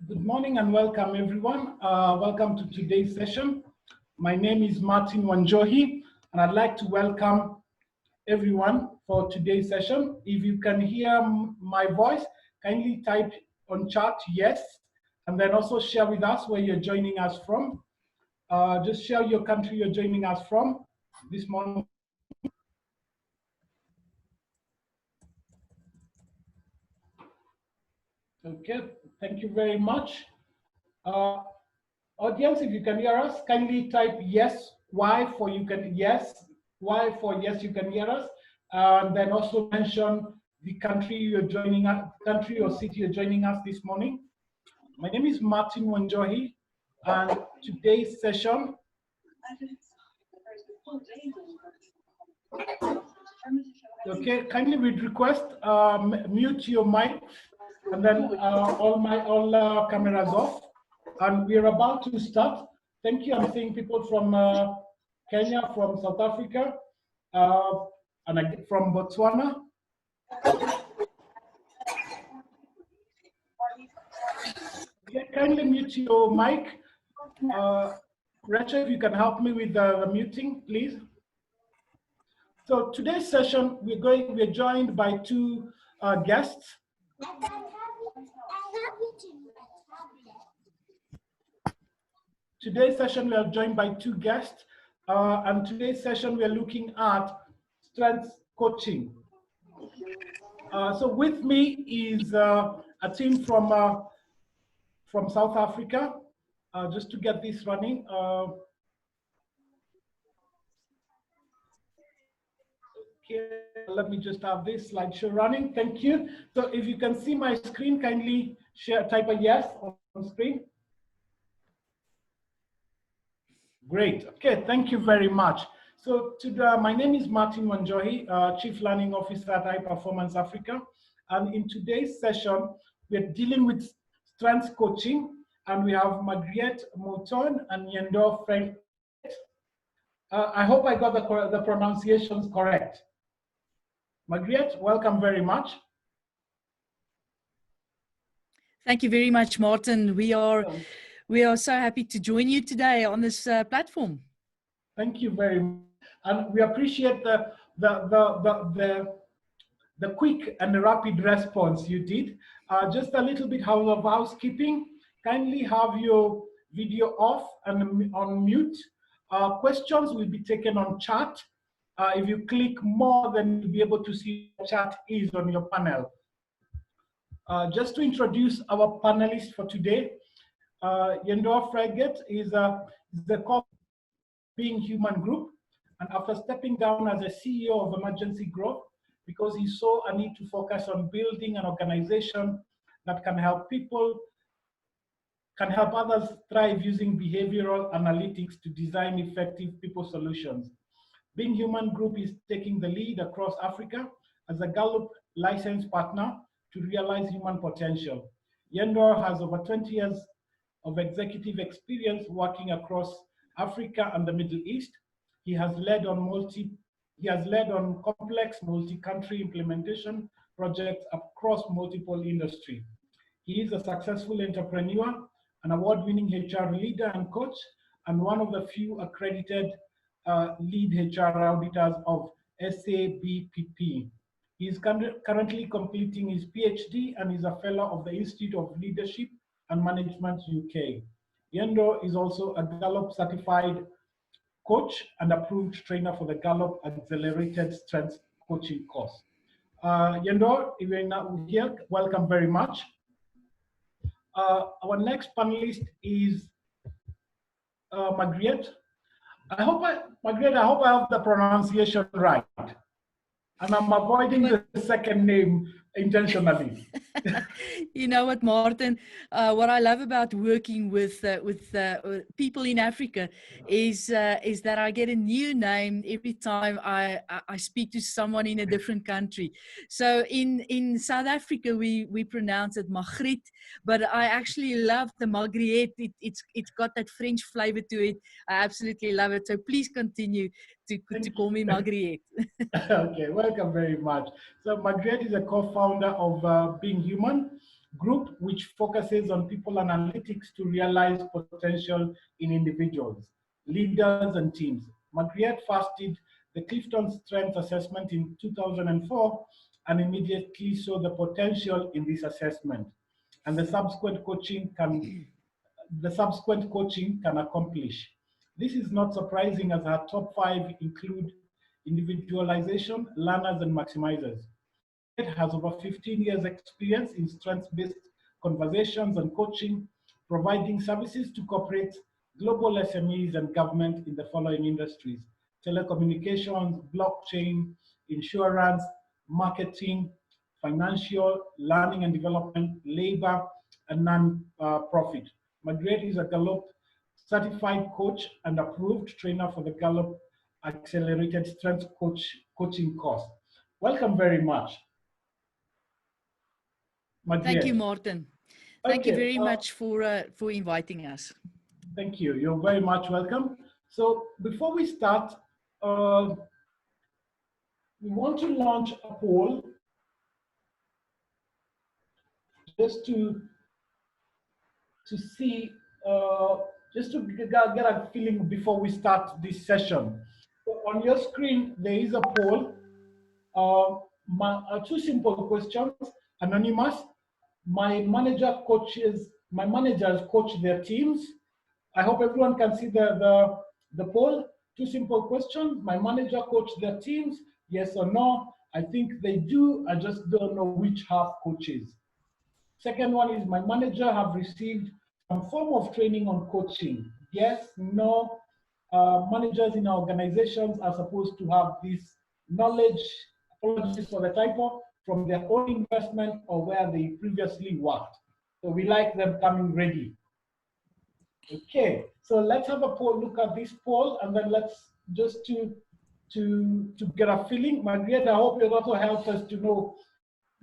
Good morning and welcome everyone. Welcome to today's session. My name is Martin Wanjohi and I'd like to welcome everyone for today's session. If you can hear my voice, kindly type on chat yes, and then also share with us where you're joining us from. Just share your country you're joining us from this morning. Okay, thank you very much. Audience, if you can hear us, kindly type yes, Y for you can yes, Y for yes, you can hear us. And then also mention the country you're joining us, country or city you're joining us this morning. My name is Martin Wanjohi, and today's session okay, kindly with request mute your mic and then all cameras off. And we're about to start. Thank you. I'm seeing people from Kenya, from South Africa, and from Botswana. Okay, kindly mute your mic. Rachel, if you can help me with the muting, please. So today's session, we're joined by two guests. Today's session, we are joined by two guests, and today's session, we are looking at strength coaching. So with me is a team from South Africa, just to get this running. Okay, let me just have this slideshow running. Thank you. So if you can see my screen, kindly type a yes on screen. Great. Okay, thank you very much. So my name is Martin Wanjohi, Chief Learning Officer at High Performance Africa. And in today's session, we're dealing with strength coaching, and we have Margaret Mouton and Yendo Frank. I hope I got the pronunciations correct. Margaret, welcome very much. Thank you very much, Martin. We are so happy to join you today on this platform. Thank you very much, and we appreciate the quick and rapid response you did. Just a little bit of housekeeping. Kindly have your video off and on mute. Questions will be taken on chat. If you click more, then you'll be able to see what chat is on your panel. Just to introduce our panelists for today, Yendo Freget is the core Being Human Group, and after stepping down as a CEO of Emergency Growth, because he saw a need to focus on building an organization that can help others thrive using behavioral analytics to design effective people solutions. Being Human Group is taking the lead across Africa as a Gallup licensed partner to realize human potential. Yendor has over 20 years of executive experience working across Africa and the Middle East. He has led on complex multi-country implementation projects across multiple industries. He is a successful entrepreneur, an award-winning HR leader and coach, and one of the few accredited lead HR auditors of SABPP. He is currently completing his PhD and is a fellow of the Institute of Leadership and Management UK. Yendo is also a Gallup certified coach and approved trainer for the Gallup Accelerated Strength Coaching course. Yendo, if you're now here, welcome very much. Our next panelist is Margaret. Margaret, I hope I have the pronunciation right. And I'm avoiding the second name intentionally. You know what, Martin? What I love about working with people in Africa is that I get a new name every time I speak to someone in a different country. So in South Africa we pronounce it Margriet, but I actually love the Margriet. It's got that French flavor to it. I absolutely love it. So please continue to call me Margriet. Okay, welcome very much. So Margaret is a co-founder of Being Human, group which focuses on people analytics to realize potential in individuals, leaders, and teams. Margaret first did the Clifton Strengths Assessment in 2004 and immediately saw the potential in this assessment. And the subsequent coaching can accomplish. This is not surprising as our top 5 include individualization, learners, and maximizers. It has over 15 years experience in strengths-based conversations and coaching, providing services to corporates, global SMEs, and government in the following industries: telecommunications, blockchain, insurance, marketing, financial, learning and development, labor, and non-profit. Margaret is a Gallup certified coach and approved trainer for the Gallup Accelerated Strength Coaching course. Welcome very much, Thank Margaret. you, Martin. Thank you Okay, very much for inviting us. Thank you. You're very much welcome. So before we start, we want to launch a poll just to see, just to get a feeling before we start this session. So on your screen, there is a poll. Two simple questions, anonymous. My managers coach their teams. I hope everyone can see the poll. Two simple questions. My manager coach their teams, yes or no? I think they do. I just don't know which half coaches. Second one is, my manager have received some form of training on coaching. Yes, no. Managers in our organizations are supposed to have this knowledge, apologies for the typo, from their own investment or where they previously worked. So we like them coming ready. Okay, so let's have a look at this poll, and then let's just to get a feeling. Margaret, I hope it also helps us to know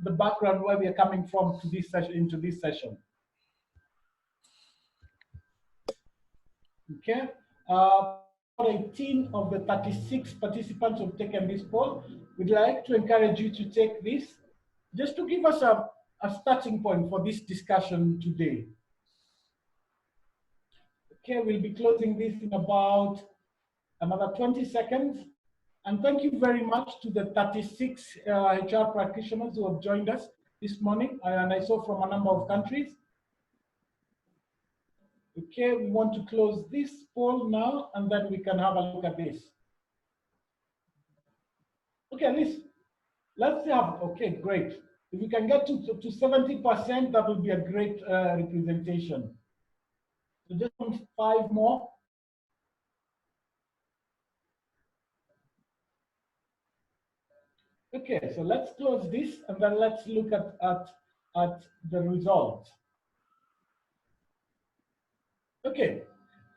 the background where we are coming from to this session, into this session. Okay, 18 of the 36 participants who've taken this poll. We'd like to encourage you to take this just to give us a starting point for this discussion today. Okay, we'll be closing this in about another 20 seconds. And thank you very much to the 36 HR practitioners who have joined us this morning, and I saw from a number of countries. Okay, we want to close this poll now, and then we can have a look at this. Okay, let's have, okay, great. If we can get to 70%, that would be a great representation. So just 5 more. Okay, so let's close this, and then let's look at the results. Okay,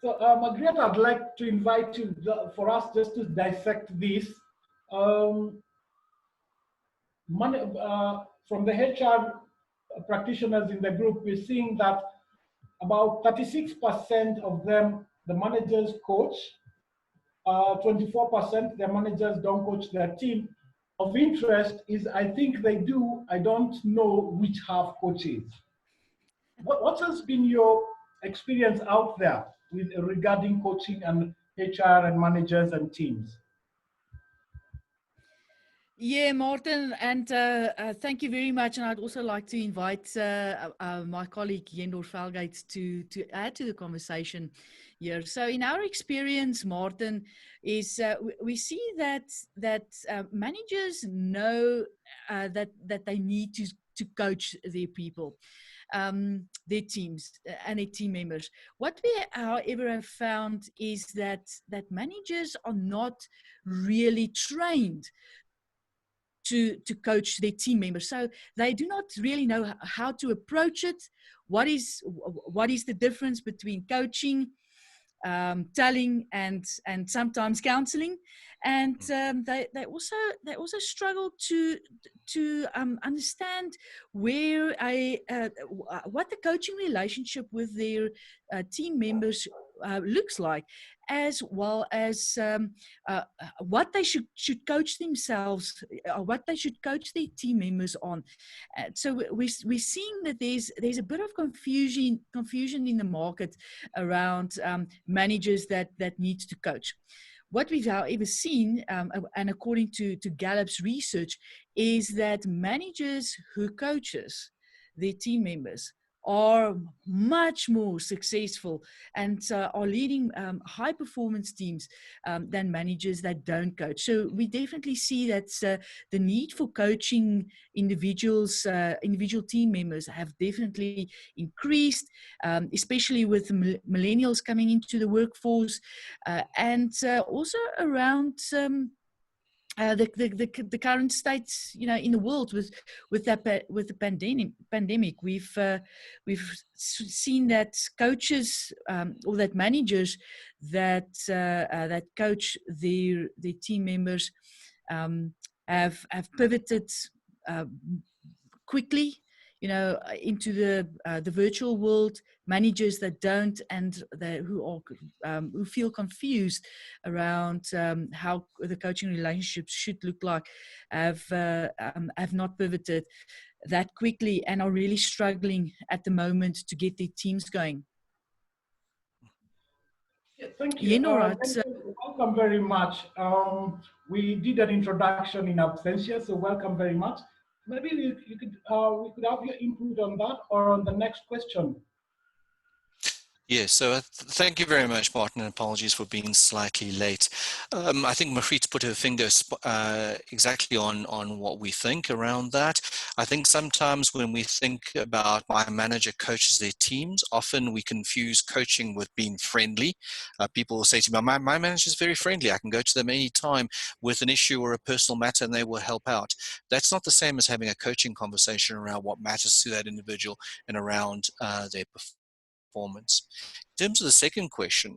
so Margaret, I'd like to invite you for us just to dissect this. From the HR practitioners in the group, we're seeing that about 36% of them, the managers coach, 24% their managers don't coach their team. Of interest is, I think they do, I don't know which half coaches. What has been your experience out there with regarding coaching and HR and managers and teams? Yeah, Martin, and thank you very much. And I'd also like to invite my colleague Jendor Felgates to add to the conversation here. So in our experience, Martin, is we see that managers know that they need to coach their people, their teams and their team members. What we, however, have found is that managers are not really trained to coach their team members. So they do not really know how to approach it. What is the difference between coaching, telling, and sometimes counseling? And they also struggle to understand where what the coaching relationship with their team members looks like, as well as what they should coach themselves, or what they should coach their team members on. So we're seeing that there's a bit of confusion in the market around managers that needs to coach. What we've however seen, and according to Gallup's research, is that managers who coaches their team members are much more successful and are leading high performance teams than managers that don't coach. So we definitely see that the need for coaching individuals, individual team members have definitely increased, especially with millennials coming into the workforce, and also around the current state, in the world with the pandemic. We've seen that coaches, or that managers that coach their team members have pivoted quickly, into the virtual world. Managers that don't, and who feel confused around how the coaching relationships should look like, have not pivoted that quickly and are really struggling at the moment to get their teams going. Yeah, thank you. Thank you. Welcome very much. We did an introduction in absentia, so welcome very much. Maybe we could have your input on that or on the next question. Yes, so thank you very much, Martin, and apologies for being slightly late. I think Margriet put her finger exactly on what we think around that. I think sometimes when we think about my manager coaches their teams, often we confuse coaching with being friendly. People will say to me, my manager is very friendly. I can go to them anytime with an issue or a personal matter and they will help out. That's not the same as having a coaching conversation around what matters to that individual and around their performance. In terms of the second question,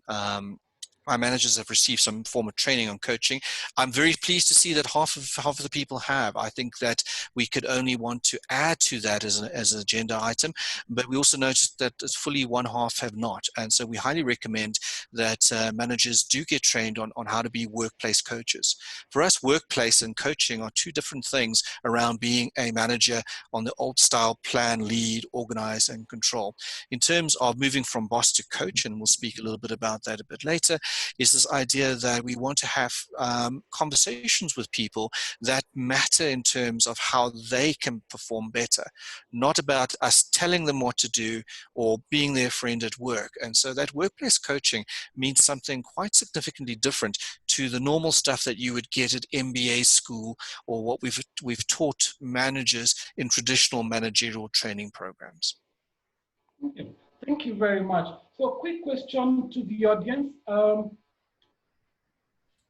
my managers have received some form of training on coaching. I'm very pleased to see that half of the people have. I think that we could only want to add to that as an agenda item, but we also noticed that fully one half have not. And so we highly recommend that managers do get trained on how to be workplace coaches. For us, workplace and coaching are two different things around being a manager on the old style plan, lead, organize, and control. In terms of moving from boss to coach, and we'll speak a little bit about that a bit later, is this idea that we want to have conversations with people that matter in terms of how they can perform better, not about us telling them what to do or being their friend at work. And so that workplace coaching means something quite significantly different to the normal stuff that you would get at MBA school or what we've taught managers in traditional managerial training programs. Okay. Thank you very much. So, quick question to the audience.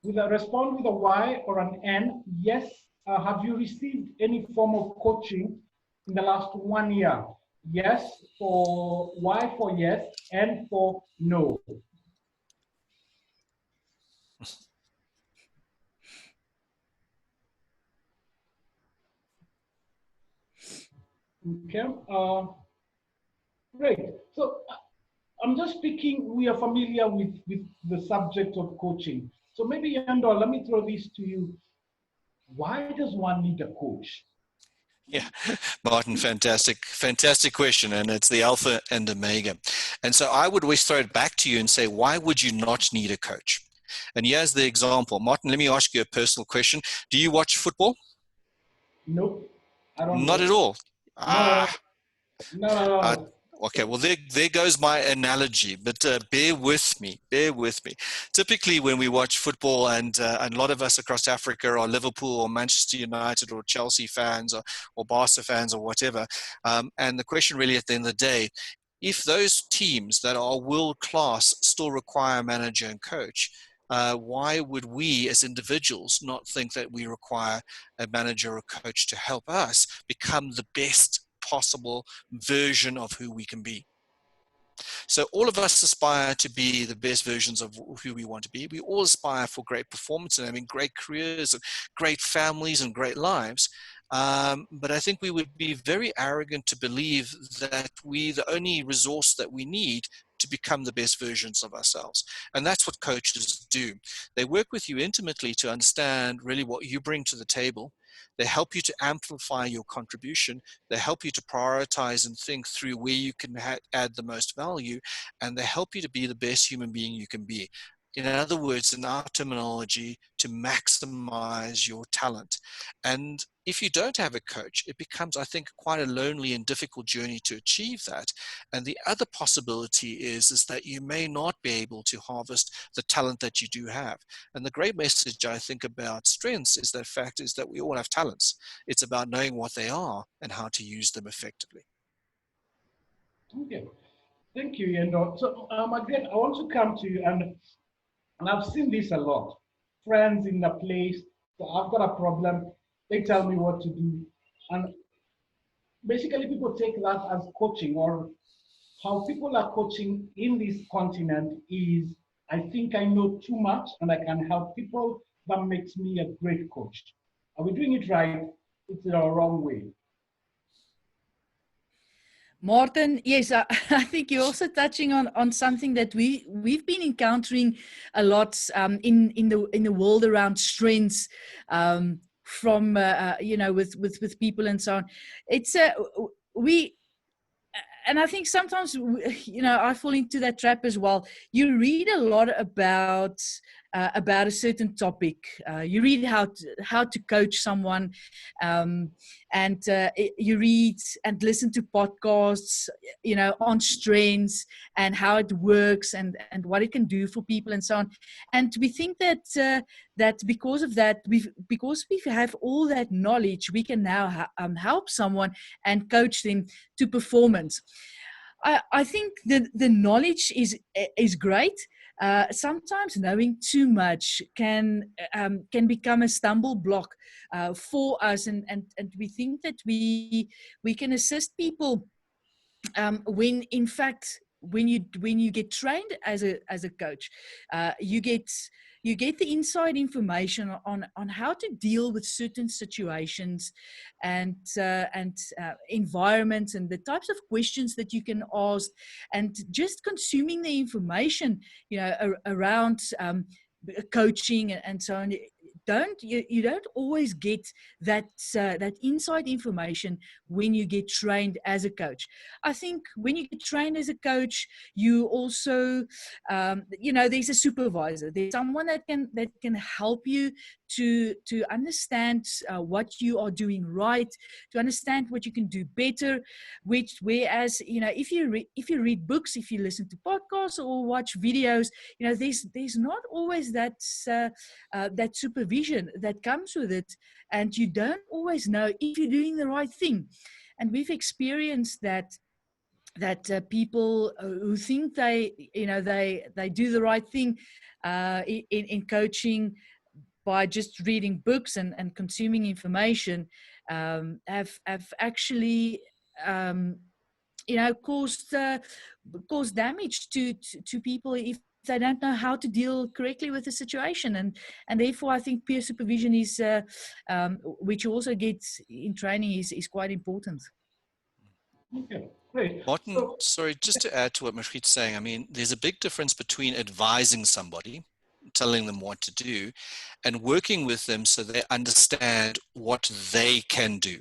With a respond with a Y or an N, yes, have you received any form of coaching in the last 1 year? Yes for Y for yes, N for no. Okay. Great. So I'm just speaking, we are familiar with the subject of coaching. So maybe, Yandor, let me throw this to you. Why does one need a coach? Yeah, Martin, fantastic question. And it's the alpha and omega. And so I would always throw it back to you and say, why would you not need a coach? And here's the example. Martin, let me ask you a personal question. Do you watch football? Nope. I don't. Not at all. No. Okay, well, there goes my analogy, but bear with me. Typically, when we watch football, and a lot of us across Africa are Liverpool or Manchester United or Chelsea fans or Barca fans or whatever, and the question really at the end of the day, if those teams that are world-class still require a manager and coach, why would we as individuals not think that we require a manager or coach to help us become the best possible version of who we can be? So all of us aspire to be the best versions of who we want to be. We all aspire for great performance and having great careers and great families and great lives. But I think we would be very arrogant to believe that the only resource that we need to become the best versions of ourselves. And that's what coaches do. They work with you intimately to understand really what you bring to the table. They help you to amplify your contribution. They help you to prioritize and think through where you can add the most value. And they help you to be the best human being you can be. In other words, in our terminology, to maximize your talent. And if you don't have a coach, it becomes, I think, quite a lonely and difficult journey to achieve that. And the other possibility is that you may not be able to harvest the talent that you do have. And the great message, I think, about strengths is that fact is that we all have talents. It's about knowing what they are and how to use them effectively. Okay, thank you, Yendo. So again, I want to come to you, and I've seen this a lot. Friends in the place, so I've got a problem, they tell me what to do. And basically people take that as coaching, or how people are coaching in this continent is, I think I know too much and I can help people. That makes me a great coach. Are we doing it right? It's the wrong way. Martin, yes, I think you're also touching on something that we've been encountering a lot in the world around strengths, from with people and so on. It's and I think sometimes, I fall into that trap as well. You read a lot about a certain topic. You read how to coach someone, and you read and listen to podcasts, on strengths and how it works and what it can do for people and so on. And we think that that because of that, because we have all that knowledge, we can now help someone and coach them to performance. I think the knowledge is great. Sometimes knowing too much can become a stumble block for us, and we think that we can assist people when in fact when you get trained as a coach, you get the inside information on how to deal with certain situations and environments, and the types of questions that you can ask, and just consuming the information around coaching and so on. You don't always get that inside information when you get trained as a coach. I think when you get trained as a coach, you also there's a supervisor, there's someone that can help you to understand what you are doing right, to understand what you can do better. Whereas if you read books, if you listen to podcasts or watch videos, there's not always that supervision that comes with it, and you don't always know if you're doing the right thing. And we've experienced that people who think they do the right thing in coaching by just reading books and consuming information, have actually caused damage to people if they don't know how to deal correctly with the situation. And therefore I think peer supervision is which you also get in training is quite important. Okay, great. Martin, sorry, just to add to what Margriet's saying, I mean, there's a big difference between advising somebody, telling them what to do, and working with them so they understand what they can do.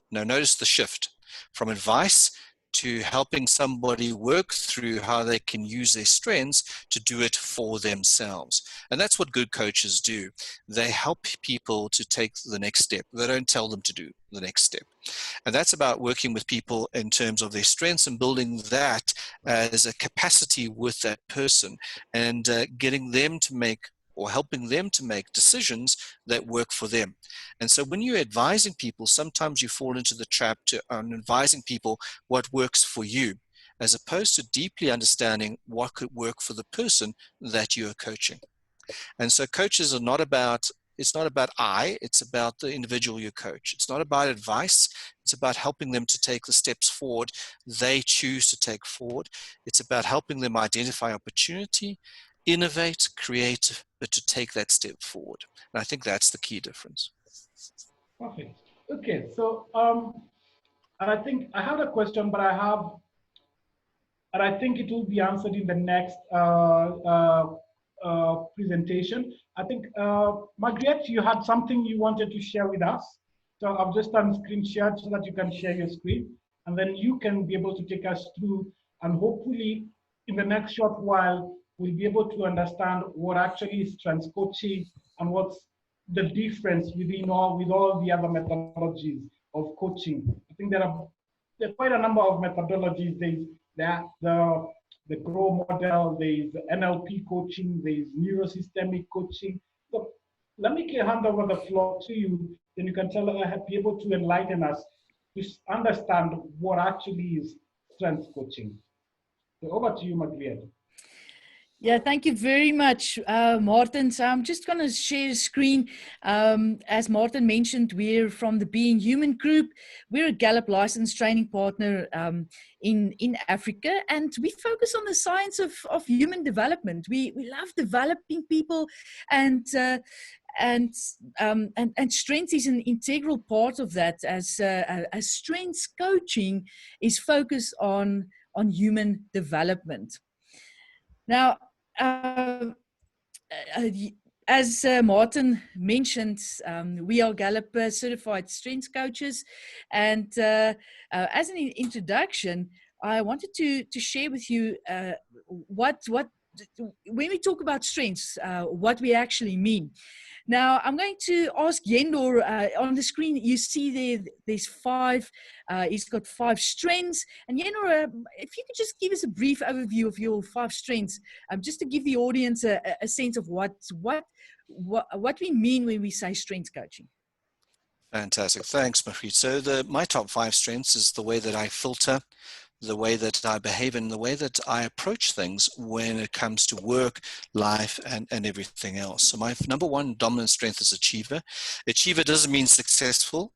Now, notice the shift from advice to helping somebody work through how they can use their strengths to do it for themselves. And that's what good coaches do. They help people to take the next step. They don't tell them to do the next step. And that's about working with people in terms of their strengths and building that as a capacity with that person, and getting them to make, or helping them to make, decisions that work for them. And so when you're advising people, sometimes you fall into the trap on advising people what works for you, as opposed to deeply understanding what could work for the person that you're coaching. And so coaches are not about It's not about I, it's about the individual you coach. It's not about advice. It's about helping them to take the steps forward they choose to take forward. It's about helping them identify opportunity, innovate, create, but to take that step forward. And I think that's the key difference. Perfect. Okay, so and I think I have a question, but I think it will be answered in the next presentation. I think, Margaret, you had something you wanted to share with us. So I've just done screen share so that you can share your screen, and then you can be able to take us through, and hopefully in the next short while, we'll be able to understand what actually is strengths coaching and what's the difference with all the other methodologies of coaching. I think there are quite a number of methodologies. There's the GROW model, there's NLP coaching, there's neurosystemic coaching. So let me hand over the floor to you, then you can be able to enlighten us to understand what actually is strengths coaching. So over to you, Margaret. Yeah, thank you very much, Martin. So I'm just going to share a screen. As Martin mentioned, we're from the Being Human group. We're a Gallup licensed training partner in Africa, and we focus on the science of human development. We love developing people, and strength is an integral part of that. As strengths coaching is focused on human development. Now, as Martin mentioned, we are Gallup certified strengths coaches, and as an introduction, I wanted to share with you what when we talk about strengths, what we actually mean. Now, I'm going to ask Yendor, on the screen, you see there's 5, he's got 5 strengths. And Yendor, if you could just give us a brief overview of your 5 strengths, just to give the audience a sense of what we mean when we say strengths coaching. Fantastic. Thanks, Mahrit. So my top 5 strengths is the way that I filter, the way that I behave, and the way that I approach things when it comes to work, life, and everything else. So my number 1 dominant strength is achiever. Achiever doesn't mean successful,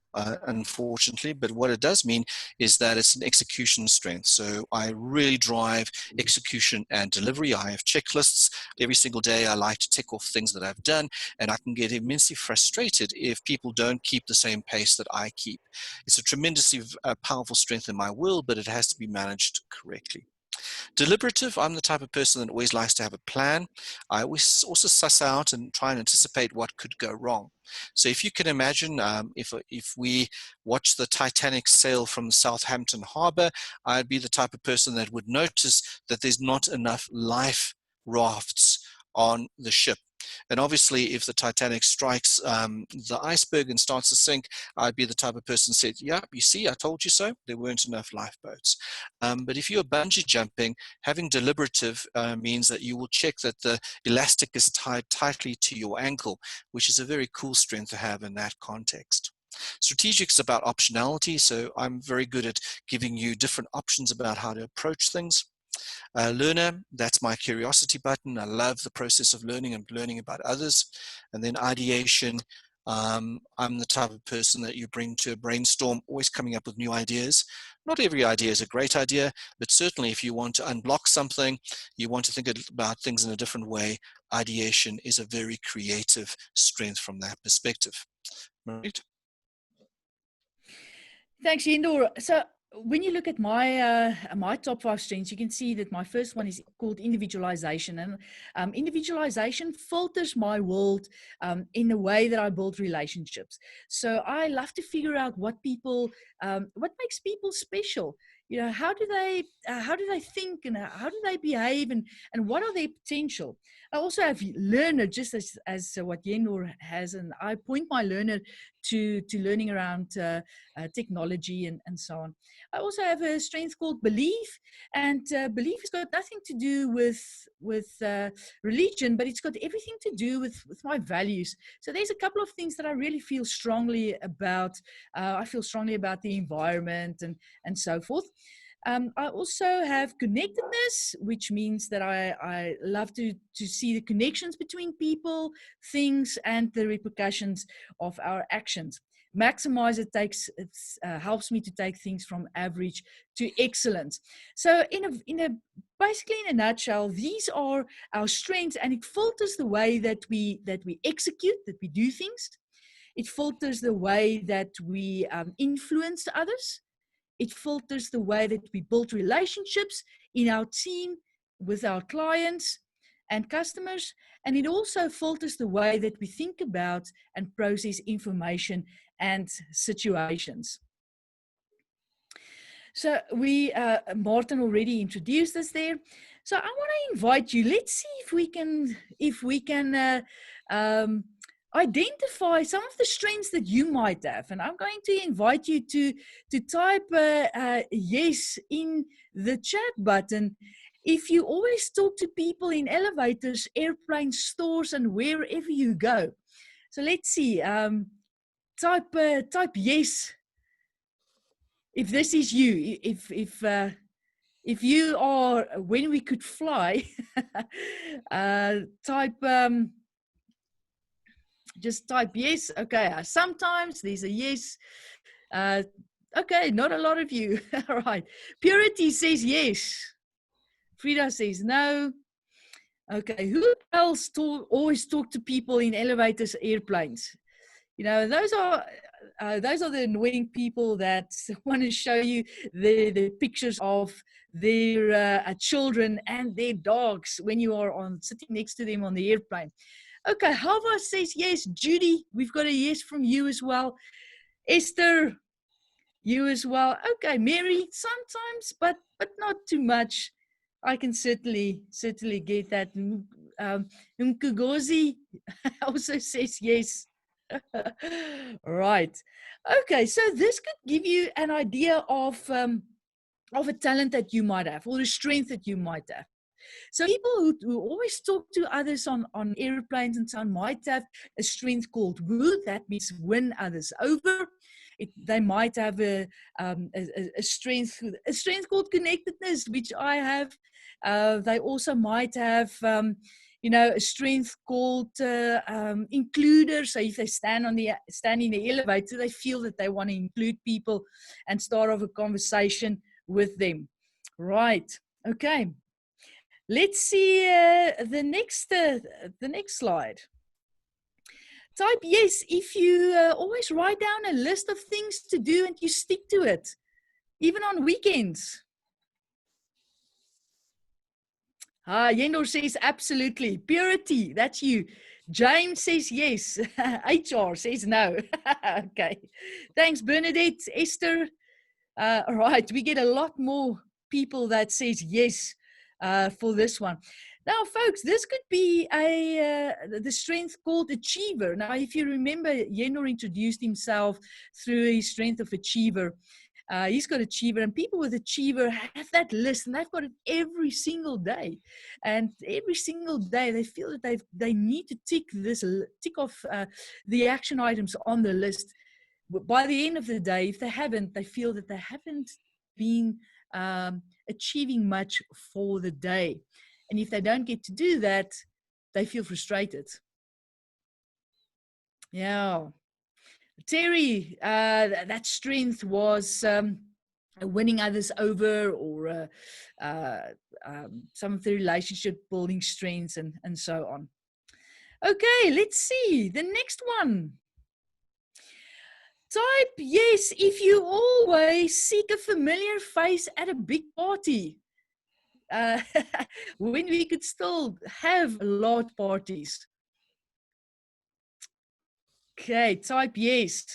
unfortunately, but what it does mean is that it's an execution strength. So I really drive execution and delivery. I have checklists. Every single day I like to tick off things that I've done, and I can get immensely frustrated if people don't keep the same pace that I keep. It's a tremendously powerful strength in my will, but it has to be managed correctly. Deliberative, I'm the type of person that always likes to have a plan. I always also suss out and try and anticipate what could go wrong. So if you can imagine, if we watch the Titanic sail from Southampton Harbor, I'd be the type of person that would notice that there's not enough life rafts on the ship. And obviously, if the Titanic strikes the iceberg and starts to sink, I'd be the type of person who said, yeah, you see, I told you so. There weren't enough lifeboats. But if you're bungee jumping, having deliberative means that you will check that the elastic is tied tightly to your ankle, which is a very cool strength to have in that context. Strategic is about optionality, so I'm very good at giving you different options about how to approach things. Learner, that's my curiosity button. I love the process of learning and learning about others. And then ideation, I'm the type of person that you bring to a brainstorm, always coming up with new ideas. Not every idea is a great idea, but certainly if you want to unblock something, you want to think about things in a different way, ideation is a very creative strength from that perspective. Right? Thanks, Yendor. So when you look at my my top 5 strengths, you can see that my first one is called individualization, and individualization filters my world in the way that I build relationships. So I love to figure out what makes people special. You know, how do they think, and how do they behave, and what are their potential? I also have learner, just as what Yendor has, and I point my learner to learning around technology and so on. I also have a strength called belief, and belief has got nothing to do with religion, but it's got everything to do with my values. So there's a couple of things that I really feel strongly about. I feel strongly about the environment and so forth. I also have connectedness, which means that I love to see the connections between people, things, and the repercussions of our actions. Maximize helps me to take things from average to excellence. So basically in a nutshell, these are our strengths, and it filters the way that we execute, that we do things. It filters the way that we influence others. It filters the way that we build relationships in our team, with our clients and customers. And it also filters the way that we think about and process information and situations. So Martin already introduced us there. So I want to invite you, let's see if we can identify some of the strengths that you might have. And I'm going to invite you to type yes in the chat button. If you always talk to people in elevators, airplanes, stores, and wherever you go. So let's see, type yes. If this is you, if you are when we could fly, just type yes. Okay, sometimes there's a yes. Okay, not a lot of you. All right. Purity says yes. Frida says no. Okay, who else always talk to people in elevators, airplanes? You know, those are the annoying people that want to show you the pictures of their children and their dogs when you are sitting next to them on the airplane. Okay, Hava says yes. Judy, we've got a yes from you as well. Esther, you as well. Okay, Mary, sometimes, but not too much. I can certainly get that. Mkugozi also says yes. Right. Okay, so this could give you an idea of a talent that you might have, or a strength that you might have. So people who always talk to others on airplanes and so on might have a strength called woo. That means win others over. They might have a strength called connectedness, which I have. They also might have a strength called includer. So if they stand in the elevator, they feel that they want to include people and start off a conversation with them. Right. Okay. Let's see the next slide. Type yes if you always write down a list of things to do and you stick to it, even on weekends. Yendor says absolutely. Purity, that's you. James says yes. HR says no. Okay. Thanks, Bernadette. Esther. All right, we get a lot more people that says yes for this one. Now, folks, this could be the strength called achiever. Now, if you remember, Yenor introduced himself through his strength of achiever. He's got achiever, and people with achiever have that list, and they've got it every single day. And every single day, they feel that they need to tick off the action items on the list. By the end of the day, if they haven't, they feel that they haven't been achieving much for the day. And if they don't get to do that, they feel frustrated. Yeah. Terry, that strength was winning others over, or some of the relationship building strengths and so on. Okay, let's see the next one. Type yes if you always seek a familiar face at a big party. When we could still have large parties. Okay, type yes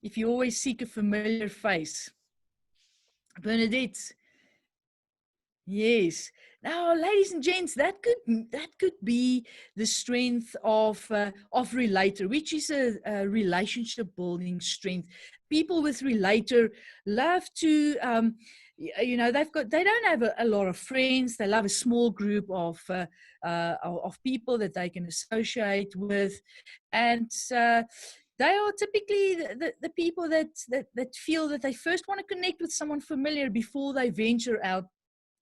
if you always seek a familiar face. Bernadette. Yes. Now, ladies and gents, that could be the strength of relator, which is a relationship building strength. People with relator love to, they don't have a lot of friends. They love a small group of people that they can associate with, and they are typically the people that feel that they first want to connect with someone familiar before they venture out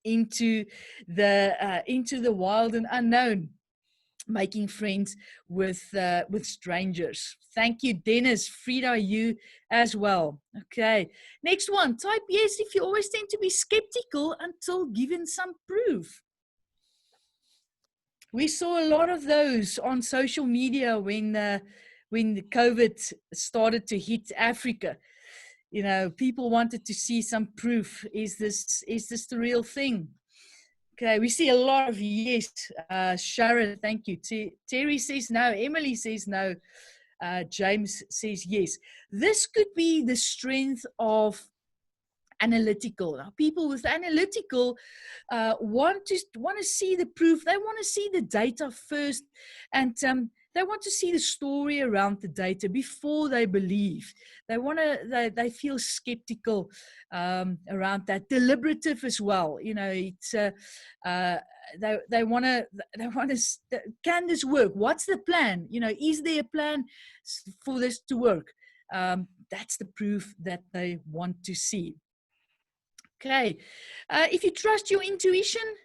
into the wild and unknown, making friends with strangers. Thank you, Dennis. Frida, you as well. Okay, next one. Type yes if you always tend to be skeptical until given some proof. We saw a lot of those on social media when the COVID started to hit Africa. You know, people wanted to see some proof. Is this the real thing? Okay, we see a lot of yes. Sharon, thank you. Terry says no. Emily says no. James says yes. This could be the strength of analytical. Now, people with analytical want to see the proof. They want to see the data first, and they want to see the story around the data before they believe. They feel skeptical around that. Deliberative as well. You know, it's they want to. Can this work? What's the plan? You know, is there a plan for this to work? That's the proof that they want to see. Okay, if you trust your intuition,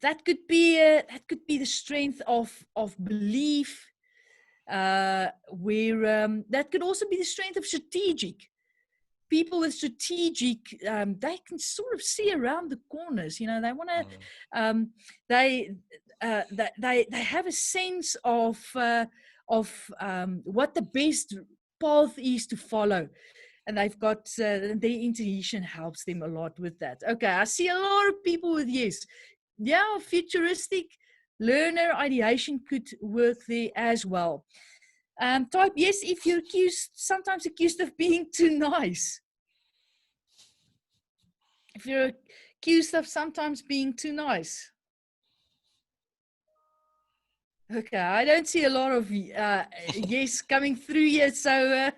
that could be the strength of belief. Where that could also be the strength of strategic. People with strategic, they can sort of see around the corners. You know, they want to. They have a sense of what the best path is to follow. And they've got, their intuition helps them a lot with that. Okay, I see a lot of people with yes. Yeah, futuristic learner ideation could work there as well. Type yes if you're sometimes accused of being too nice. If you're accused of sometimes being too nice. Okay, I don't see a lot of yes coming through here, so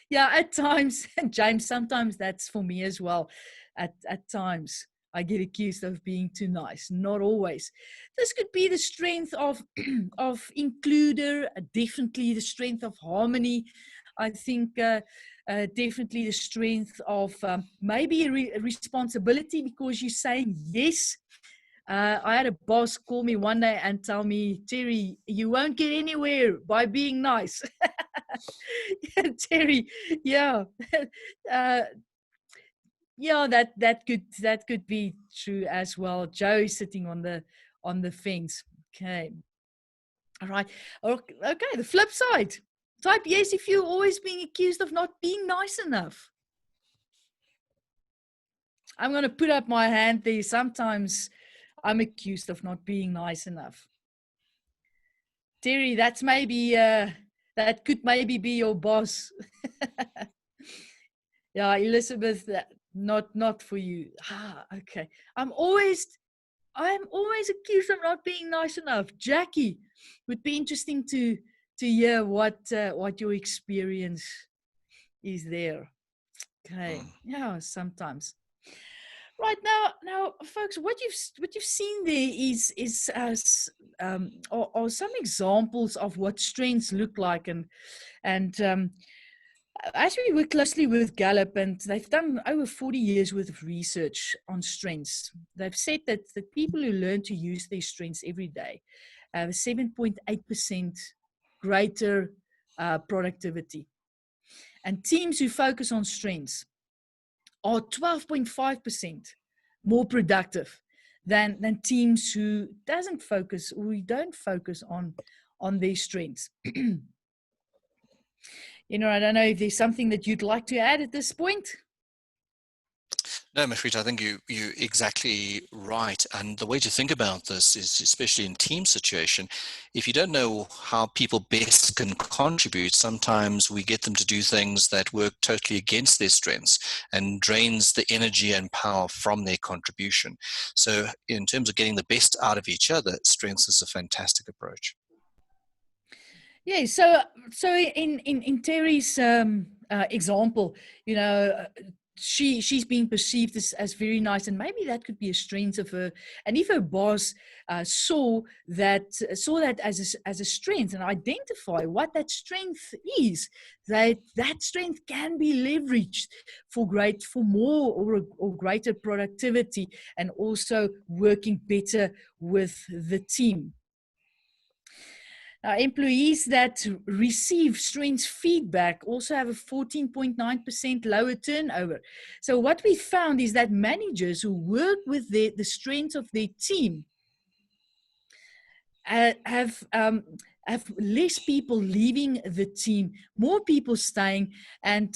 yeah, at times, James, sometimes that's for me as well. At times, I get accused of being too nice. Not always. This could be the strength of includer, definitely the strength of harmony. I think definitely the strength of maybe a responsibility because you're saying yes. I had a boss call me one day and tell me, Terry, you won't get anywhere by being nice. Yeah, Terry, yeah. Yeah, that could be true as well. Joe is sitting on the fence. Okay. All right. Okay, the flip side. Type yes if you're always being accused of not being nice enough. I'm going to put up my hand there. Sometimes I'm accused of not being nice enough. Terry, that's maybe that could maybe be your boss. Yeah, Elizabeth, not for you. Okay. I'm always accused of not being nice enough. Jackie, would be interesting to hear what your experience is there. Okay. Yeah, sometimes. Right now, folks, what you've seen there is are some examples of what strengths look like, and as we work closely with Gallup, and they've done over 40 years worth of research on strengths. They've said that the people who learn to use their strengths every day have 7.8% greater productivity, and teams who focus on strengths are 12.5% more productive than teams who don't focus on their strengths. You know, I don't know if there's something that you'd like to add at this point. No, Mafrit, I think you're exactly right. And the way to think about this is, especially in team situation, if you don't know how people best can contribute, sometimes we get them to do things that work totally against their strengths and drains the energy and power from their contribution. So in terms of getting the best out of each other, strengths is a fantastic approach. Yeah, so in Terry's example, you know, she's being perceived as very nice, and maybe that could be a strength of her. And if her boss saw that as a strength and identify what that strength is, that strength can be leveraged for more or greater productivity, and also working better with the team. Employees that receive strengths feedback also have a 14.9% lower turnover. So what we found is that managers who work with the strengths of their team have less people leaving the team, more people staying, and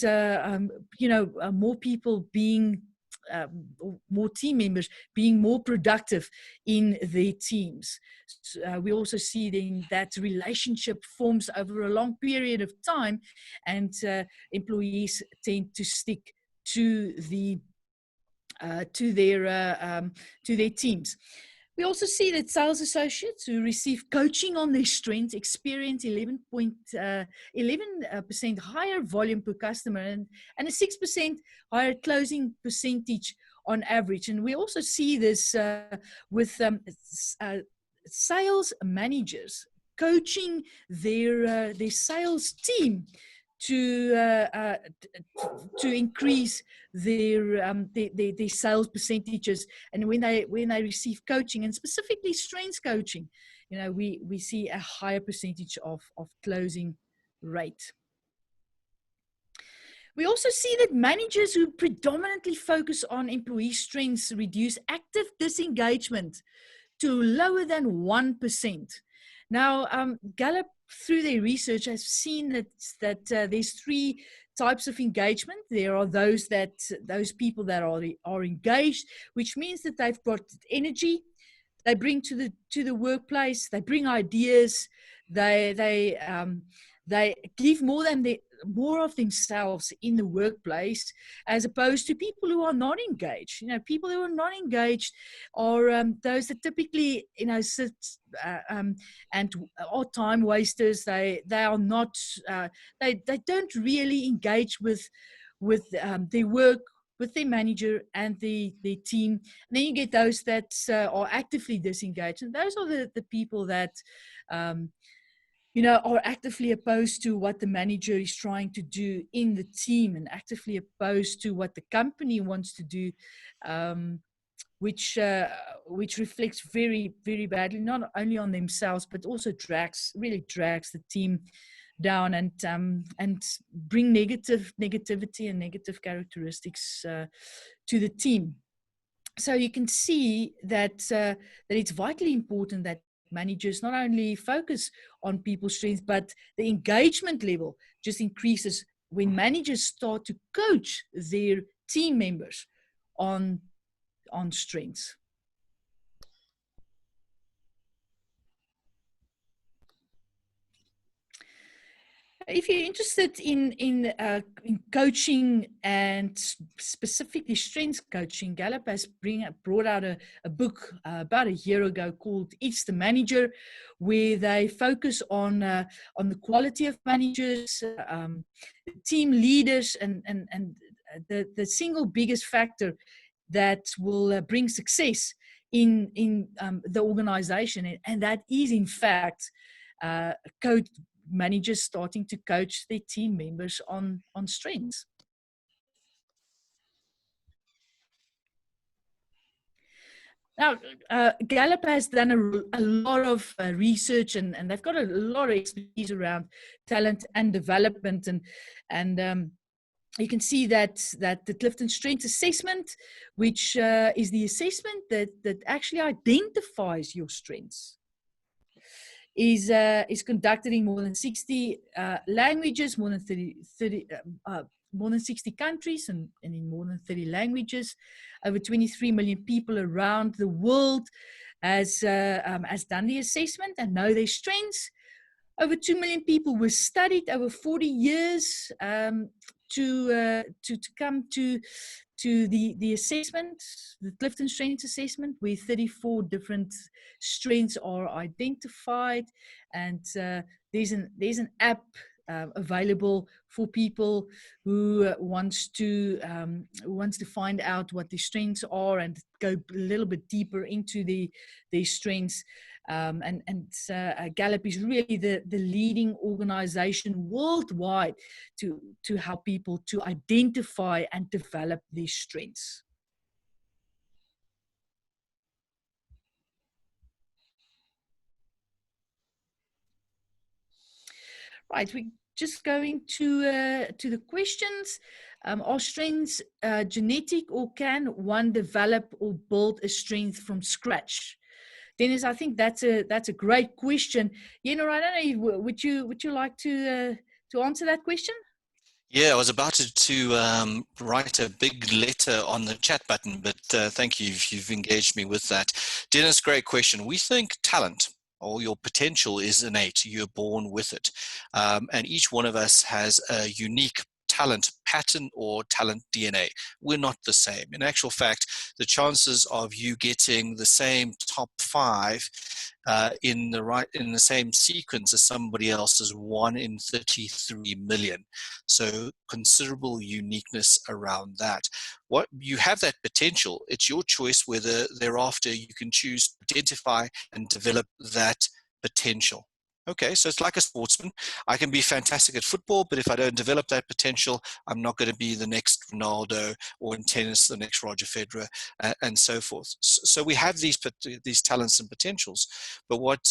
more people being more team members being more productive in their teams. We also see then that relationship forms over a long period of time, and employees tend to stick to their teams. We also see that sales associates who receive coaching on their strengths experience 11% higher volume per customer and a 6% higher closing percentage on average. And we also see this with sales managers coaching their sales team to increase their sales percentages. And when they receive coaching, and specifically strengths coaching, we see a higher percentage of closing rate. We also see that managers who predominantly focus on employee strengths reduce active disengagement to lower than 1%. Now, Gallup, through their research, has seen that there's three types of engagement. There are those people that are engaged, which means that they've got energy, they bring to the workplace, they bring ideas, they give more of themselves in the workplace, as opposed to people who are not engaged. People who are not engaged are those that typically sit and are time wasters. They are not. They don't really engage with their work, with their manager and their team. And then you get those that are actively disengaged, and those are the people that are actively opposed to what the manager is trying to do in the team, and actively opposed to what the company wants to do, which reflects very, very badly, not only on themselves, but also really drags the team down, and bring negativity and negative characteristics to the team. So you can see that it's vitally important that managers not only focus on people's strengths, but the engagement level just increases when managers start to coach their team members on strengths. If you're interested in coaching, and specifically strengths coaching, Gallup has brought out a book about a year ago called It's the Manager, where they focus on the quality of managers, team leaders, and the single biggest factor that will bring success in the organization, and that is in fact managers starting to coach their team members on strengths. Now, Gallup has done a lot of research, and they've got a lot of expertise around talent and development, and you can see that the Clifton Strengths Assessment, which is the assessment that actually identifies your strengths, is conducted in more than 60 languages, more than 60 countries, and in more than 30 languages. Over 23 million people around the world has done the assessment and know their strengths. Over 2 million people were studied over 40 years to come to the assessment, the Clifton Strengths Assessment, where 34 different strengths are identified. And there's an app available for people who wants to find out what their strengths are and go a little bit deeper into their strengths. Gallup is really the leading organization worldwide to help people to identify and develop their strengths. Right, we're just going to the questions. Are strengths genetic, or can one develop or build a strength from scratch? Dennis, I think that's a great question. I don't know. Would you like to answer that question? Yeah, I was about to write a big letter on the chat button, but thank you. You've engaged me with that. Dennis, great question. We think talent or your potential is innate. You're born with it. And each one of us has a unique talent pattern or talent DNA. We're not the same. In actual fact, the chances of you getting the same top 5 in the same sequence as somebody else is 1 in 33 million. So considerable uniqueness around that. What you have that potential, it's your choice whether thereafter you can choose to identify and develop that potential. Okay, so it's like a sportsman. I can be fantastic at football, but if I don't develop that potential, I'm not going to be the next Ronaldo, or in tennis, the next Roger Federer, and so forth. So we have these talents and potentials, but what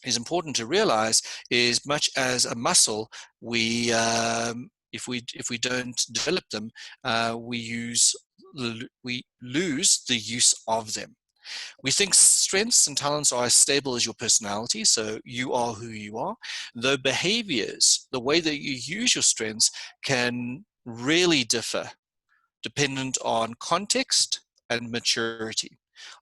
is important to realize is, much as a muscle, we if we don't develop them, we lose the use of them. We think strengths and talents are as stable as your personality, so you are who you are, though behaviors, the way that you use your strengths, can really differ dependent on context and maturity.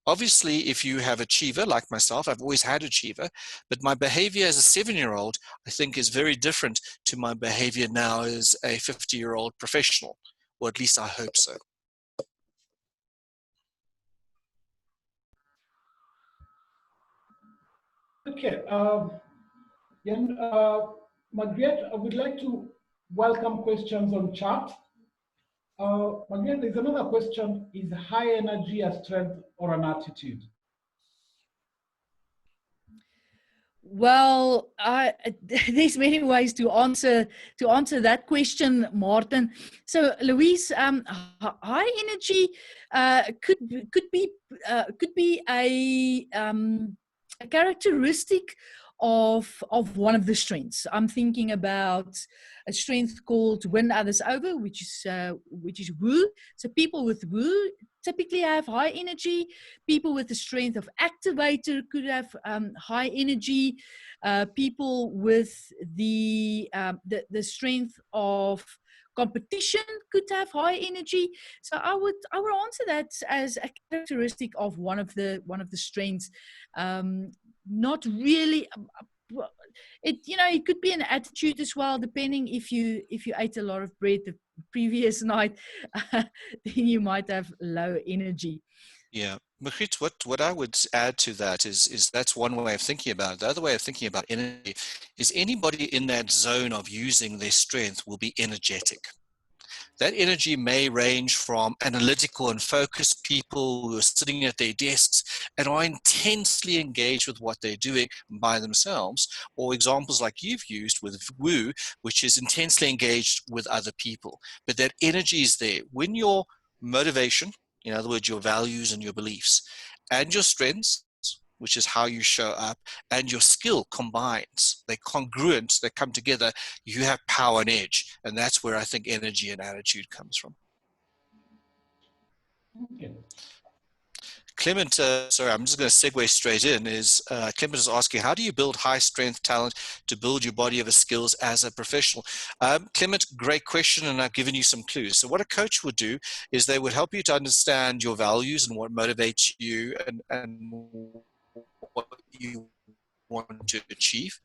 Obviously, if you have achiever like myself, I've always had achiever, but my behavior as a 7-year-old, I think, is very different to my behavior now as a 50-year-old professional, or at least I hope so. Okay, Margaret, I would like to welcome questions on chat. Margaret, there's another question: is high energy a strength or an attitude? Well, there's many ways to answer that question, Martin. So, Louise, high energy could be a characteristic of one of the strengths. I'm thinking about a strength called win others over, which is woo. So people with woo typically have high energy. People with the strength of activator could have high energy. People with the strength of competition could have high energy. So I would answer that as a characteristic of one of the strengths. Not really. It could be an attitude as well, depending if you ate a lot of bread the previous night, then you might have low energy. Yeah, Margriet, what I would add to that is that's one way of thinking about it. The other way of thinking about energy is anybody in that zone of using their strength will be energetic. That energy may range from analytical and focused people who are sitting at their desks and are intensely engaged with what they're doing by themselves, or examples like you've used with Woo, which is intensely engaged with other people. But that energy is there. When your motivation, in other words, your values and your beliefs, and your strengths, which is how you show up, and your skill combines, they're congruent, they come together, you have power and edge. And that's where I think energy and attitude comes from. Okay. Clement, sorry, I'm just going to segue straight in, Clement is asking, how do you build high strength talent to build your body of skills as a professional? Clement, great question, and I've given you some clues. So what a coach would do is they would help you to understand your values and what motivates you and what you want to achieve.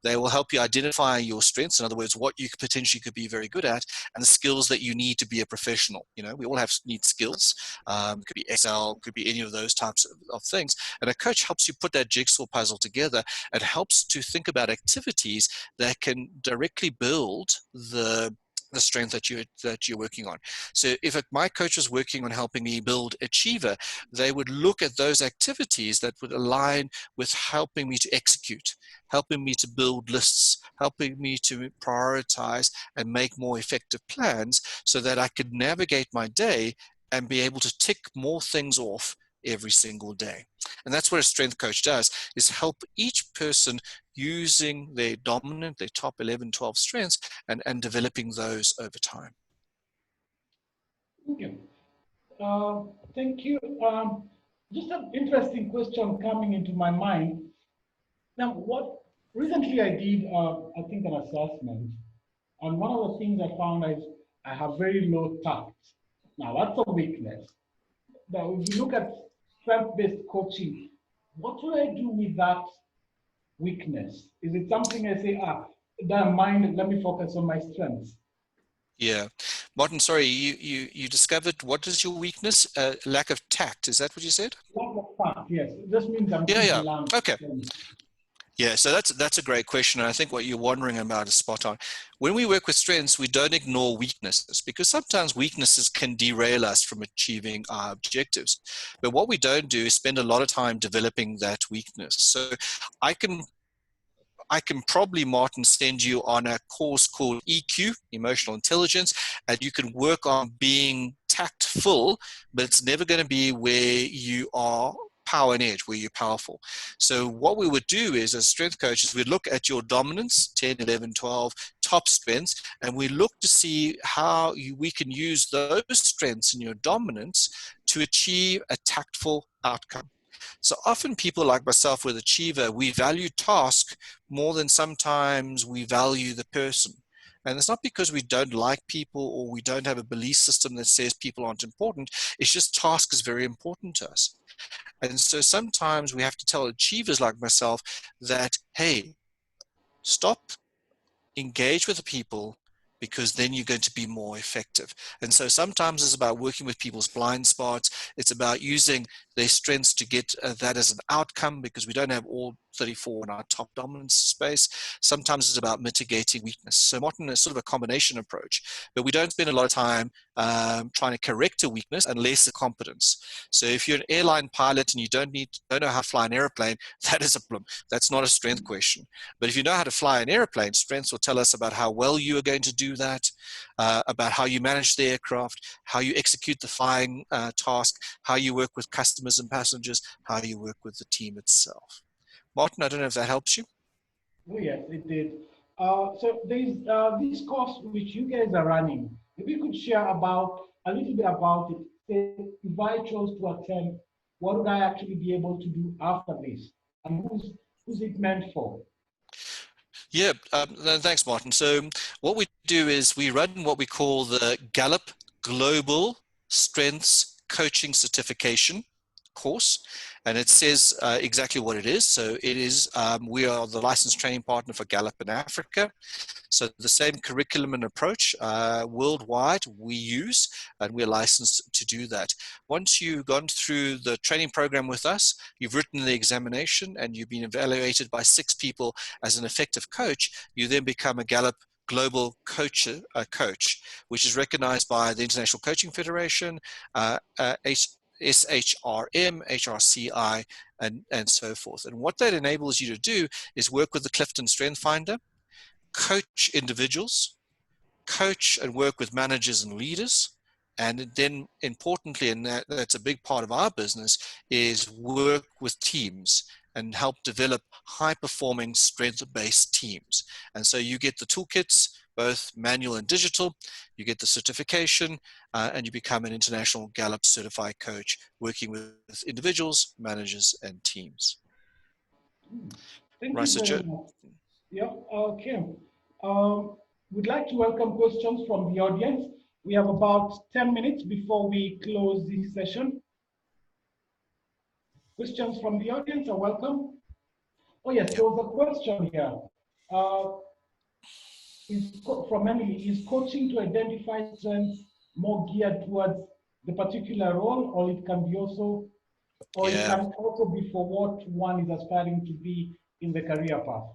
They will help you identify your strengths, in other words, what you potentially could be very good at, and the skills that you need to be a professional. You know, we all need skills. It could be Excel, could be any of those types of things. And a coach helps you put that jigsaw puzzle together and helps to think about activities that can directly build the strength that you're working on. So if my coach was working on helping me build Achiever, they would look at those activities that would align with helping me to execute, helping me to build lists, helping me to prioritize and make more effective plans so that I could navigate my day and be able to tick more things off every single day. And that's what a strength coach does, is help each person using their dominant, their top 11, 12 strengths and developing those over time. Okay. Thank you. Just an interesting question coming into my mind. Now, recently I did, I think, an assessment, and one of the things I found is I have very low tact. Now, that's a weakness. Now, if you look at strength-based coaching, what do I do with that weakness? Is it something I say, don't mind, let me focus on my strengths? Yeah. Martin, sorry, you discovered, what is your weakness? Lack of tact, is that what you said? Lack of tact, yes. It just means I'm Yeah. blunt. Okay. Yeah, so that's a great question, and I think what you're wondering about is spot on. When we work with strengths, we don't ignore weaknesses, because sometimes weaknesses can derail us from achieving our objectives. But what we don't do is spend a lot of time developing that weakness. So I can probably, Martin, send you on a course called EQ, Emotional Intelligence, and you can work on being tactful, but it's never going to be where you are power and edge, where you're powerful. So what we would do is, as strength coaches, we'd look at your dominance, 10, 11, 12, top strengths, and we look to see how we can use those strengths in your dominance to achieve a tactful outcome. So often people like myself with Achiever, we value task more than sometimes we value the person. And it's not because we don't like people or we don't have a belief system that says people aren't important. It's just task is very important to us. And so sometimes we have to tell achievers like myself that, hey, stop, engage with the people, because then you're going to be more effective. And so sometimes it's about working with people's blind spots. It's about using their strengths to get that as an outcome, because we don't have all 34 in our top dominance space. Sometimes it's about mitigating weakness. So Martin is sort of a combination approach, but we don't spend a lot of time trying to correct a weakness unless a competence. So if you're an airline pilot and you don't know how to fly an airplane, that is a problem. That's not a strength question. But if you know how to fly an airplane, strengths will tell us about how well you are going to do that, about how you manage the aircraft, how you execute the flying task, how you work with customers and passengers, how you work with the team itself. Martin, I don't know if that helps you. Oh, yes, it did. So there's this course which you guys are running. If you could share a little bit about it, say, if I chose to attend, what would I actually be able to do after this? And who's it meant for? Yeah, thanks, Martin. So what we do is we run what we call the Gallup Global Strengths Coaching Certification course, and it says exactly what it is. So it is, we are the licensed training partner for Gallup in Africa. So the same curriculum and approach worldwide we use, and we're licensed to do that. Once you've gone through the training program with us, you've written the examination, and you've been evaluated by 6 people as an effective coach, you then become a Gallup Global coach, which is recognized by the International Coaching Federation, SHRM, HRCI, and so forth. And what that enables you to do is work with the Clifton Strength Finder, coach individuals, coach and work with managers and leaders, and then importantly, and that's a big part of our business, is work with teams and help develop high-performing strength-based teams. And so you get the toolkits, both manual and digital, you get the certification, and you become an international Gallup certified coach working with individuals, managers, and teams. Thank right, you so very much. Yeah, okay. We'd like to welcome questions from the audience. We have about 10 minutes before we close this session. Questions from the audience are welcome. Oh yes, Yeah. there was a question here. From Emily, is coaching to identify strengths more geared towards the particular role, or it can be also, or it Yeah. can also be for what one is aspiring to be in the career path?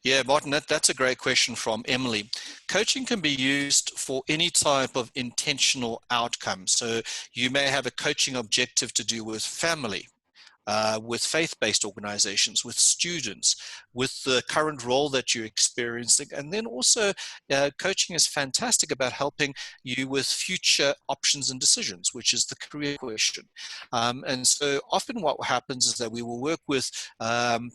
Yeah, Martin, that's a great question from Emily. Coaching can be used for any type of intentional outcome. So you may have a coaching objective to do with family, with faith-based organizations, with students, with the current role that you're experiencing. And then also coaching is fantastic about helping you with future options and decisions, which is the career question. And so often what happens is that we will work with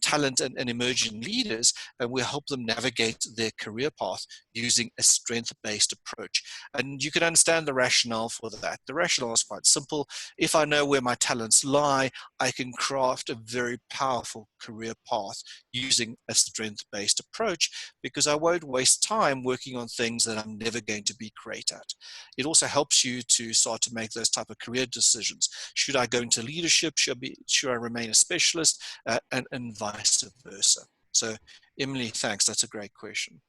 talent and emerging leaders, and we help them navigate their career path using a strength-based approach. And you can understand the rationale for that. The rationale is quite simple. If I know where my talents lie, I can craft a very powerful career path using a strength-based approach, because I won't waste time working on things that I'm never going to be great at. It also helps you to start to make those type of career decisions. Should I go into leadership? Should I remain a specialist? And vice versa. So Emily, thanks. That's a great question.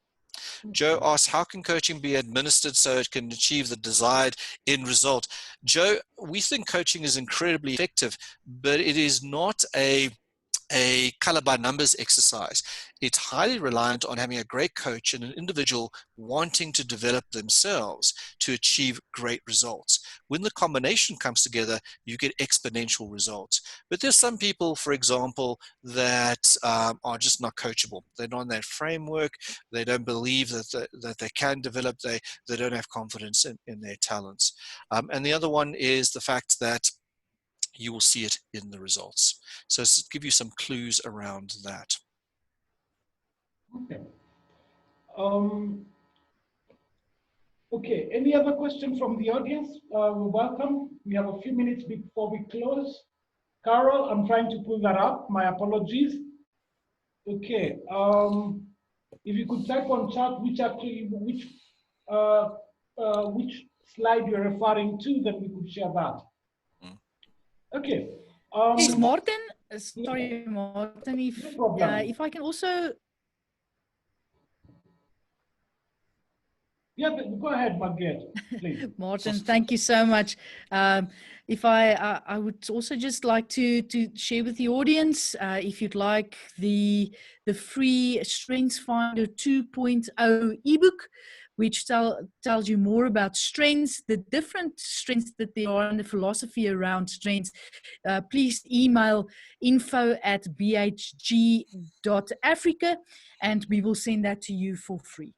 Joe asks, how can coaching be administered so it can achieve the desired end result? Joe, we think coaching is incredibly effective, but it is not a color by numbers exercise. It's highly reliant on having a great coach and an individual wanting to develop themselves to achieve great results. When the combination comes together, you get exponential results. But there's some people, for example, that are just not coachable. They're not in that framework. They don't believe that they can develop. They don't have confidence in their talents. And the other one is the fact that you will see it in the results. So to give you some clues around that. Okay. Okay, any other question from the audience? Welcome. We have a few minutes before we close. Carol, I'm trying to pull that up. My apologies. Okay. If you could type on chat which slide you're referring to, then we could share that. Okay. Yes, Martin. Sorry, Martin. If I can also. Yeah, go ahead, Margaret, please. Martin, thank you so much. If I would also just like to share with the audience, if you'd like the free Strengths Finder 2.0 ebook, which tells you more about strengths, the different strengths that there are, and the philosophy around strengths, please email info@bhg.africa, and we will send that to you for free.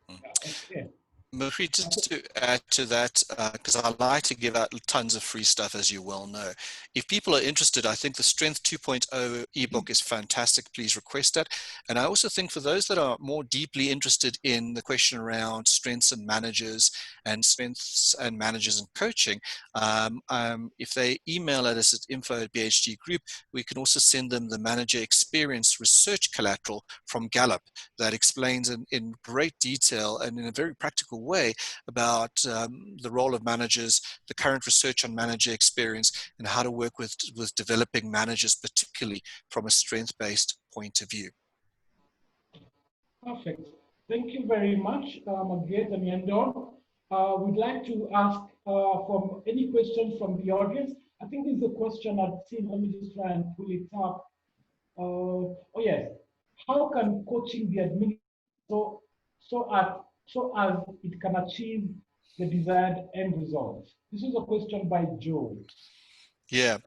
Okay. Marie, just to add to that, because I like to give out tons of free stuff, as you well know. If people are interested, I think the Strength 2.0 ebook is fantastic. Please request that. And I also think for those that are more deeply interested in the question around strengths and managers and coaching, if they email us at info@BHG Group, we can also send them the manager experience research collateral from Gallup that explains in great detail and in a very practical way about the role of managers, the current research on manager experience, and how to work with developing managers, particularly from a strength-based point of view. Perfect. Thank you very much, Margaret and Yendor. We'd like to ask from any questions from the audience. I think there's a question I've seen. Let me just try and pull it up. Oh yes. How can coaching be administered so as it can achieve the desired end result? This is a question by Joe. Yeah.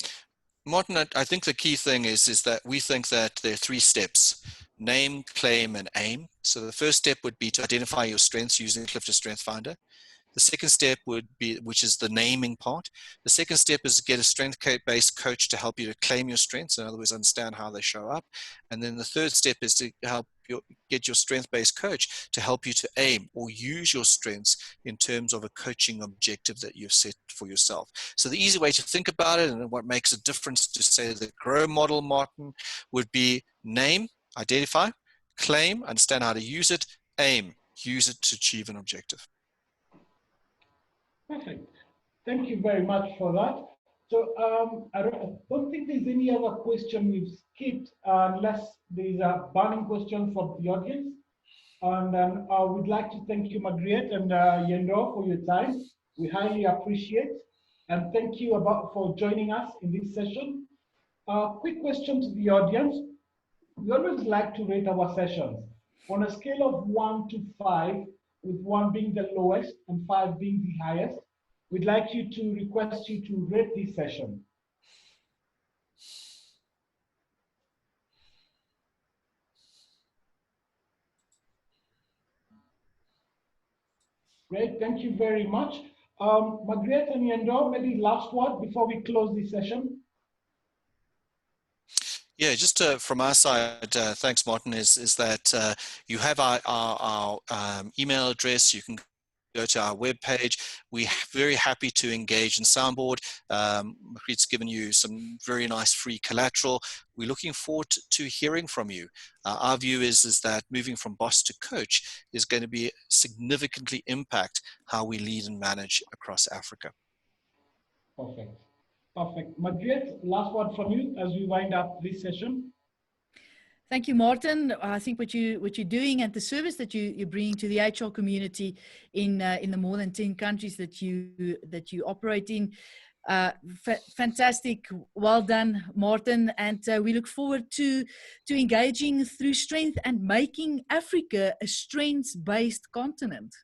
Martin, I think the key thing is that we think that there are 3 steps: name, claim, and aim. So the first step would be to identify your strengths using Clifton Strength Finder. The second step would be, which is the naming part. The second step is to get a strength-based coach to help you to claim your strengths, in other words, understand how they show up. And then the third step is to help get your strength-based coach to help you to aim or use your strengths in terms of a coaching objective that you've set for yourself. So the easy way to think about it, and what makes a difference to, say, the GROW model, Martin, would be name, identify, claim, understand how to use it, aim, use it to achieve an objective. Perfect. Thank you very much for that. So I don't think there's any other question we've skipped unless there's a burning question from the audience. And then we'd like to thank you, Margaret and Yendo, for your time. We highly appreciate, and thank you for joining us in this session. Quick question to the audience. We always like to rate our sessions on a scale of 1 to 5, with 1 being the lowest and 5 being the highest. We'd like you to request you to rate this session. Great, thank you very much. Margaret and Yendo, maybe last word before we close this session. Yeah, just from our side, thanks, Martin, is that you have our email address. You can go to our webpage. We're very happy to engage in Soundboard. Margriet's given you some very nice free collateral. We're looking forward to hearing from you. Our view is that moving from boss to coach is going to be significantly impact how we lead and manage across Africa. Perfect. Perfect. Margaret, last word from you as we wind up this session. Thank you, Martin. I think what you're doing and the service that you're bringing to the HR community in the more than 10 countries that you operate in, fantastic. Well done, Martin. And we look forward to engaging through strength and making Africa a strengths-based continent.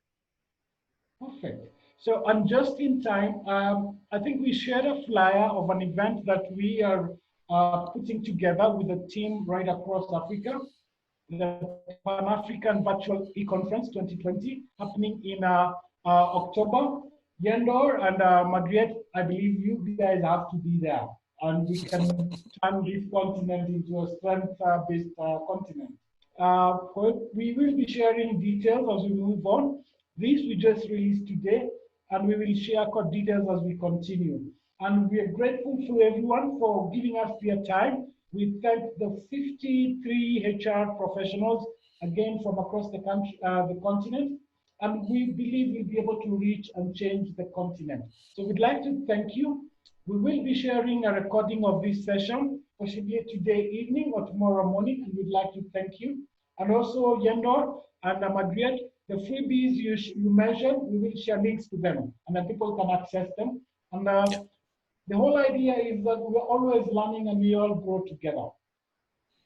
Perfect. So, and just in time, I think we shared a flyer of an event that we are putting together with a team right across Africa, the Pan-African Virtual E-Conference 2020, happening in October. Yendor and Margaret, I believe you guys have to be there, and we can turn this continent into a strength-based continent. We will be sharing details as we move on. This we just released today, and we will share details as we continue. And we are grateful to everyone for giving us their time. We thank the 53 HR professionals, again, from across the country, the continent, and we believe we'll be able to reach and change the continent. So we'd like to thank you. We will be sharing a recording of this session, possibly today evening or tomorrow morning, and we'd like to thank you. And also, Yendor and Margaret, the freebies you mentioned, we will share links to them, and then people can access them. And the whole idea is that we're always learning and we all grow together.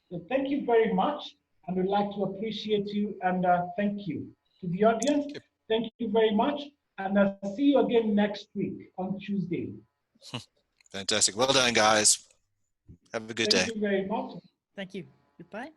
So thank you very much, and we'd like to appreciate you and thank you. To the audience, thank you very much, and I'll see you again next week on Tuesday. Fantastic. Well done, guys. Have a good day. Thank you very much. Thank you. Goodbye.